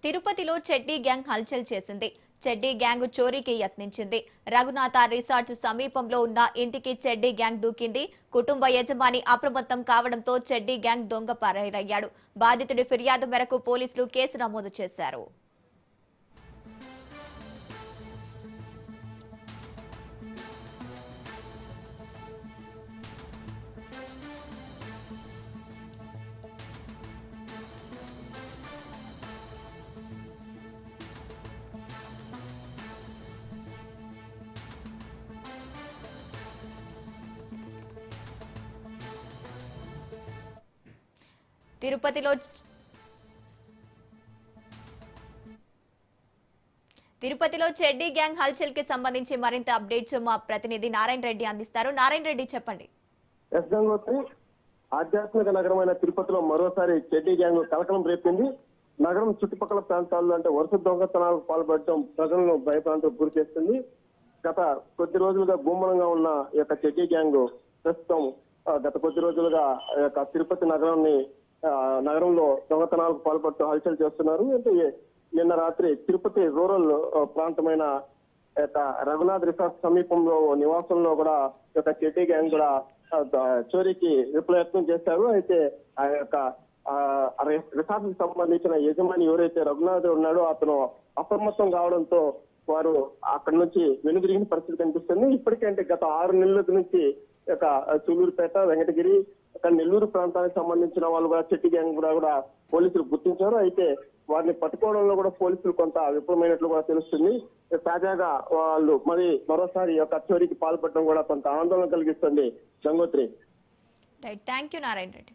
తిరుపతిలో చెడ్డీ గ్యాంగ్ హల్చల్ చేసింది. చెడ్డీ గ్యాంగ్ చోరీకి యత్నించింది. రఘునాథ రిసార్ట్ సమీపంలో ఉన్న ఇంటికి చెడ్డీ గ్యాంగ్ దూకింది. కుటుంబ యజమాని అప్రమత్తం కావడంతో చెడ్డీ గ్యాంగ్ దొంగ పరారయ్యాడు. బాధితుడి ఫిర్యాదు మేరకు పోలీసులు కేసు నమోదు చేశారు. తిరుపతిలో చెడ్డీ గ్యాంగ్ హల్చల్ కి సంబంధించి మరింత అప్డేట్స్ మా ప్రతినిధి నారాయణ రెడ్డి అందిస్తారు. నారాయణ రెడ్డి చెప్పండి. ఆధ్యాత్మిక నగరమైన తిరుపతిలో మరోసారి చెడ్డీ గ్యాంగ్ కలకలం రేపింది. నగరం చుట్టుపక్కల ప్రాంతాల్లో అంటే వరుస దొంగతనాలకు పాల్పడటం ప్రజలను భయప్రాంతం గురి చేస్తుంది. గత కొద్ది రోజులుగా గుమ్మనంగా ఉన్న ఈ యొక్క చెడ్డీ గ్యాంగ్ ప్రస్తుతం గత కొద్ది రోజులుగా తిరుపతి నగరంలో దొంగతనాలకు పాల్పడుతూ హల్చల్ చేస్తున్నారు. అంటే నిన్న రాత్రి తిరుపతి రూరల్ ప్రాంతమైన రఘునాథ్ రిసార్ట్ సమీపంలో నివాసంలో కూడా యొక్క చెడ్డీ గ్యాంగ్ కూడా చోరీకి విఫలయత్నం చేశారు. అయితే ఆ యొక్క రిసార్ట్ కి సంబంధించిన యజమాని ఎవరైతే రఘునాథ్ ఉన్నాడో అతను అప్రమత్తం కావడంతో వారు అక్కడి నుంచి వెనుదిరిగిన పరిస్థితి కనిపిస్తుంది. ఇప్పటికంటే గత 6 నెలల నుంచి యొక్క సూలూరుపేట, వెంకటగిరి, నెల్లూరు ప్రాంతానికి సంబంధించిన వాళ్ళు కూడా చెడ్డీ గ్యాంగ్ కూడా పోలీసులు గుర్తించారు. అయితే వారిని పట్టుకోవడంలో కూడా పోలీసులు కొంత విఫలమైనట్లు కూడా తెలుస్తుంది. తాజాగా వాళ్ళు మరోసారి యొక్క చోరీకి పాల్పడడం కూడా కొంత ఆందోళన కలిగిస్తుంది. గంగోత్రి. Thank you Narayana Reddy.